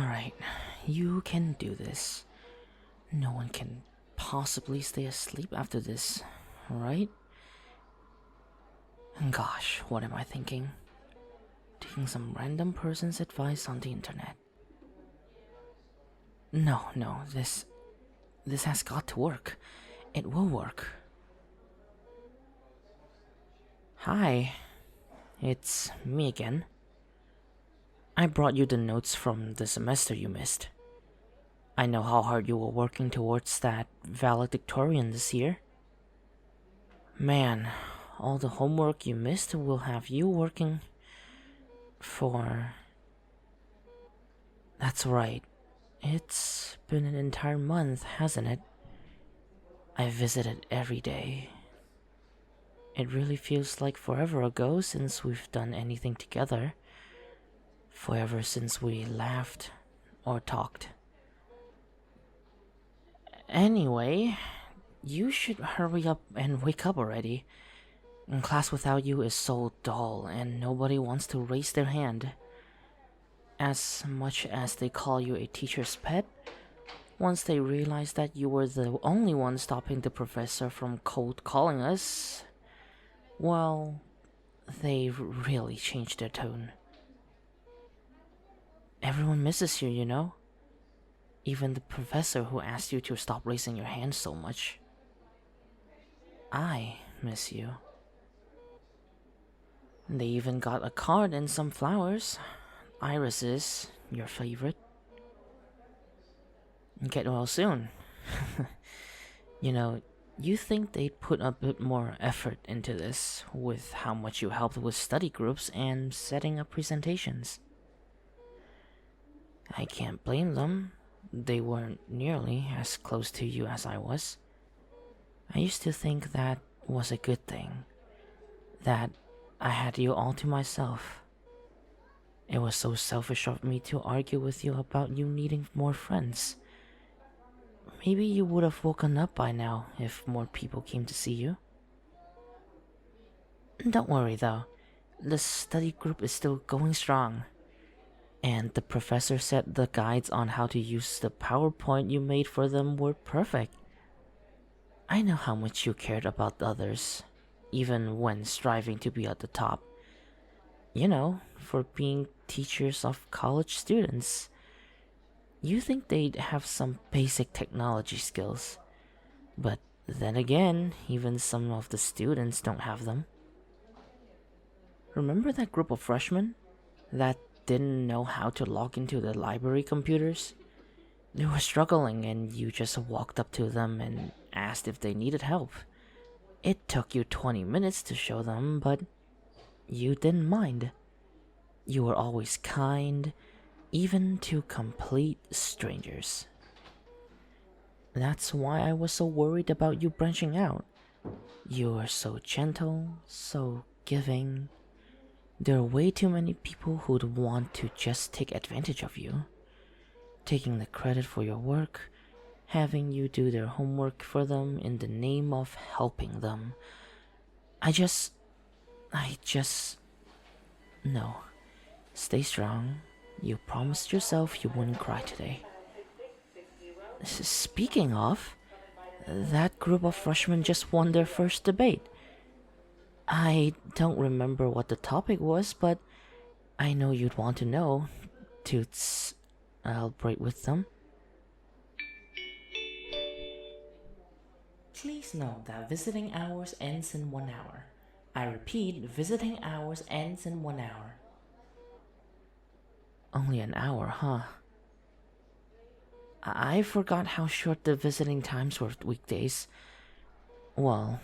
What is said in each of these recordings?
Alright, you can do this. No one can possibly stay asleep after this, right? Gosh, what am I thinking? Taking some random person's advice on the internet. No, this has got to work. It will work. Hi, it's me again. I brought you the notes from the semester you missed. I know how hard you were working towards that valedictorian this year. Man, all the homework you missed will have you working for... That's right. It's been an entire month, hasn't it? I visited every day. It really feels like forever ago since we've done anything together. Forever since we laughed or talked. Anyway, you should hurry up and wake up already. Class without you is so dull and nobody wants to raise their hand. As much as they call you a teacher's pet, once they realize that you were the only one stopping the professor from cold calling us, well, they really changed their tone. Everyone misses you, you know? Even the professor who asked you to stop raising your hand so much. I miss you. They even got a card and some flowers. Irises, your favorite. Get well soon. You know, you think they'd put a bit more effort into this with how much you helped with study groups and setting up presentations. I can't blame them. They weren't nearly as close to you as I was. I used to think that was a good thing. That I had you all to myself. It was so selfish of me to argue with you about you needing more friends. Maybe you would have woken up by now if more people came to see you. Don't worry though, the study group is still going strong. And the professor said the guides on how to use the PowerPoint you made for them were perfect. I know how much you cared about others, even when striving to be at the top. You know, for being teachers of college students. You think they'd have some basic technology skills. But then again, even some of the students don't have them. Remember that group of freshmen that didn't know how to log into the library computers? They were struggling and you just walked up to them and asked if they needed help. It took you 20 minutes to show them, but you didn't mind. You were always kind, even to complete strangers. That's why I was so worried about you branching out. You are so gentle, so giving. There are way too many people who'd want to just take advantage of you. Taking the credit for your work, having you do their homework for them in the name of helping them. No. Stay strong. You promised yourself you wouldn't cry today. Speaking of, that group of freshmen just won their first debate. I don't remember what the topic was, but I know you'd want to know to celebrate with them. Please note that visiting hours ends in 1 hour. I repeat, visiting hours ends in 1 hour. Only an hour, huh? I forgot how short the visiting times were weekdays. Well,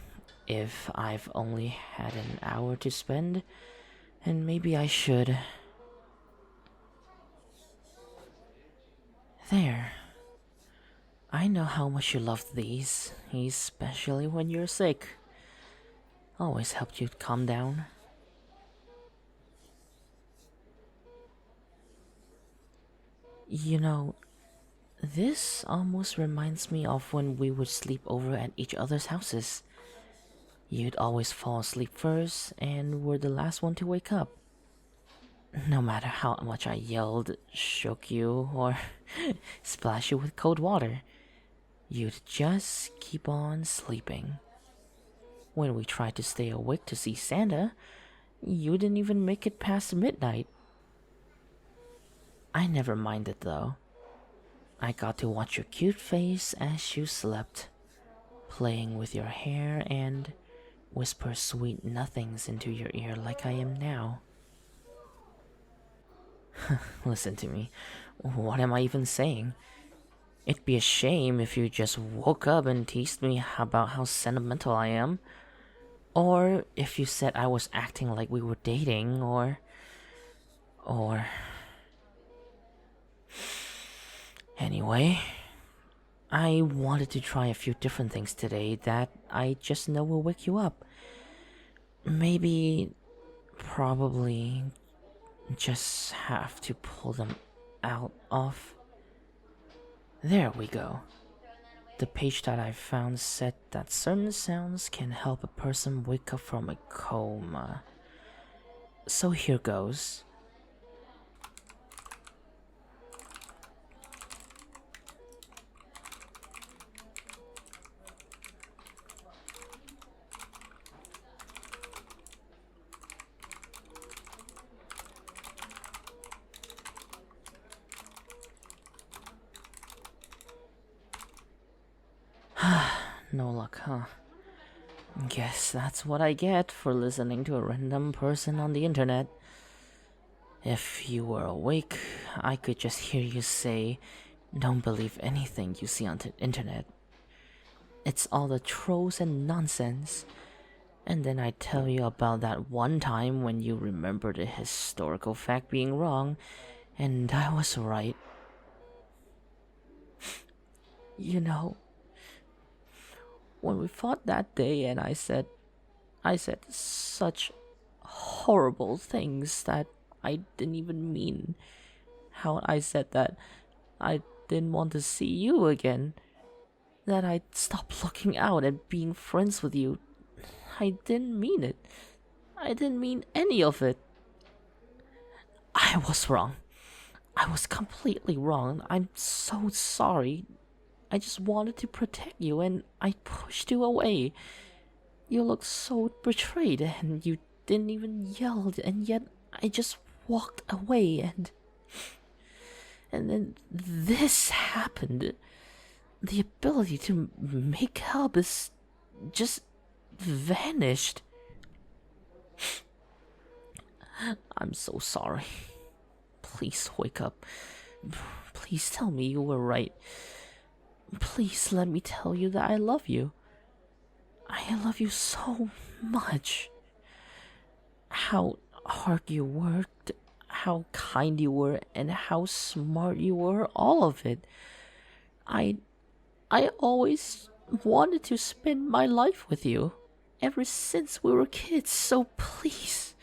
if I've only had an hour to spend, then maybe I should. There. I know how much you love these, especially when you're sick. Always helped you calm down. You know, this almost reminds me of when we would sleep over at each other's houses. You'd always fall asleep first and were the last one to wake up. No matter how much I yelled, shook you, or splashed you with cold water, you'd just keep on sleeping. When we tried to stay awake to see Santa, you didn't even make it past midnight. I never minded though. I got to watch your cute face as you slept, playing with your hair and whisper sweet nothings into your ear like I am now. Listen to me. What am I even saying? It'd be a shame if you just woke up and teased me about how sentimental I am. Or if you said I was acting like we were dating, or... Anyway, I wanted to try a few different things today that I just know will wake you up. Maybe, probably, just have to pull them out of... There we go. The page that I found said that certain sounds can help a person wake up from a coma. So here goes. No luck, huh? Guess that's what I get for listening to a random person on the internet. If you were awake, I could just hear you say, "Don't believe anything you see on the internet. It's all the trolls and nonsense." And then I tell you about that one time when you remembered a historical fact being wrong, and I was right. You know, when we fought that day and I said such horrible things that I didn't even mean. How I said that I didn't want to see you again. That I'd stop looking out and being friends with you. I didn't mean it. I didn't mean any of it. I was wrong. I was completely wrong. I'm so sorry. I just wanted to protect you and I pushed you away. You looked so betrayed and you didn't even yell, and yet I just walked away and then this happened. The ability to make up is just vanished. I'm so sorry. Please wake up. Please tell me you were right. Please let me tell you that I love you. I love you so much. How hard you worked, how kind you were, and how smart you were, all of it. I always wanted to spend my life with you ever since we were kids, so please,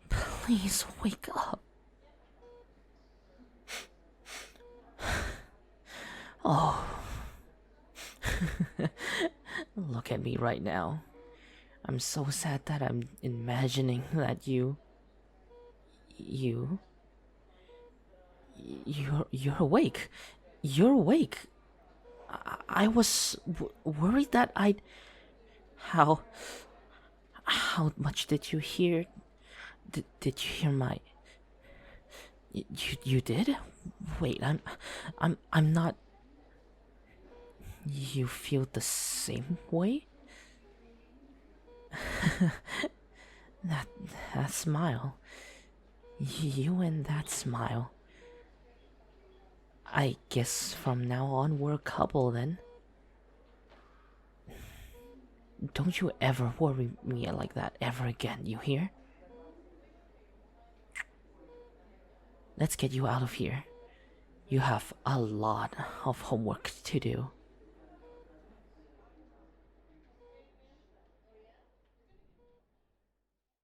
please wake up. Oh. Look at me right now. I'm so sad that I'm imagining that you're awake. You're awake. I was worried that I'd... How much did you hear? Did you hear my... You did? Wait, I'm not... You feel the same way? that smile. You and that smile. I guess from now on we're a couple then. Don't you ever worry me like that ever again, you hear? Let's get you out of here. You have a lot of homework to do.